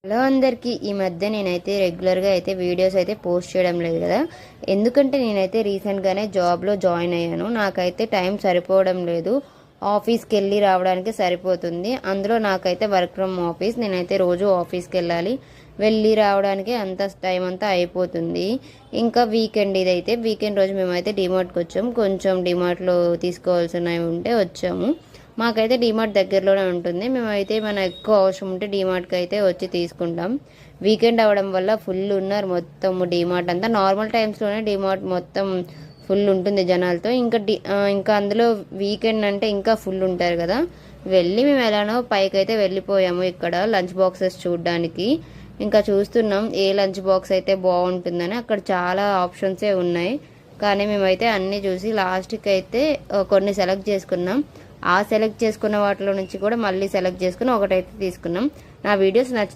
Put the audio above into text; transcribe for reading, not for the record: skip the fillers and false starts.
Hello అందరికీ. ఈ మధ్య నేనైతే రెగ్యులర్గా అయితే వీడియోస్ అయితే పోస్ట్ చేయడం లేదు కదా. ఎందుకంటే నేనైతే రీసెంట్గానే జాబ్లో జాయిన్ అయ్యాను. నాకైతే టైం సరిపోవడం లేదు. ఆఫీస్కి వెళ్ళి రావడానికి సరిపోతుంది. అందులో నాకైతే వర్క్ ఫ్రమ్ ఆఫీస్. నేనైతే రోజు ఆఫీస్కి వెళ్ళి రావడానికి అంత టైం అంతా అయిపోతుంది. ఇంకా వీకెండ్ ఇదైతే వీకెండ్ రోజు మేమైతే డిమార్ట్కి వచ్చాము. కొంచెం డిమార్ట్లో తీసుకోవాల్సినవి ఉంటే వచ్చాము. మాకైతే డిమార్ట్ దగ్గరలోనే ఉంటుంది. మేమైతే మన ఎక్కువ అవసరం ఉంటే డిమార్ట్కి అయితే వచ్చి తీసుకుంటాం. వీకెండ్ అవ్వడం వల్ల ఫుల్ ఉన్నారు మొత్తం డిమార్ట్ అంతా. నార్మల్ టైమ్స్లోనే డిమార్ట్ మొత్తం ఫుల్ ఉంటుంది జనాలతో. ఇంకా అందులో వీకెండ్ అంటే ఇంకా ఫుల్ ఉంటారు కదా. మేము ఎలానో పైకి అయితే వెళ్ళిపోయాము ఇక్కడ లంచ్ బాక్సెస్ చూడడానికి. ఇంకా చూస్తున్నాం ఏ లంచ్ బాక్స్ అయితే బాగుంటుందని. అక్కడ చాలా ఆప్షన్సే ఉన్నాయి, కానీ మేమైతే అన్నీ చూసి లాస్ట్కి అయితే కొన్ని సెలెక్ట్ చేసుకున్నాం. ఆ సెలెక్ట్ చేసుకున్న వాటిలో నుంచి కూడా మళ్ళీ సెలెక్ట్ చేసుకుని ఒకటైతే తీసుకున్నాం. నా వీడియోస్ నచ్చితే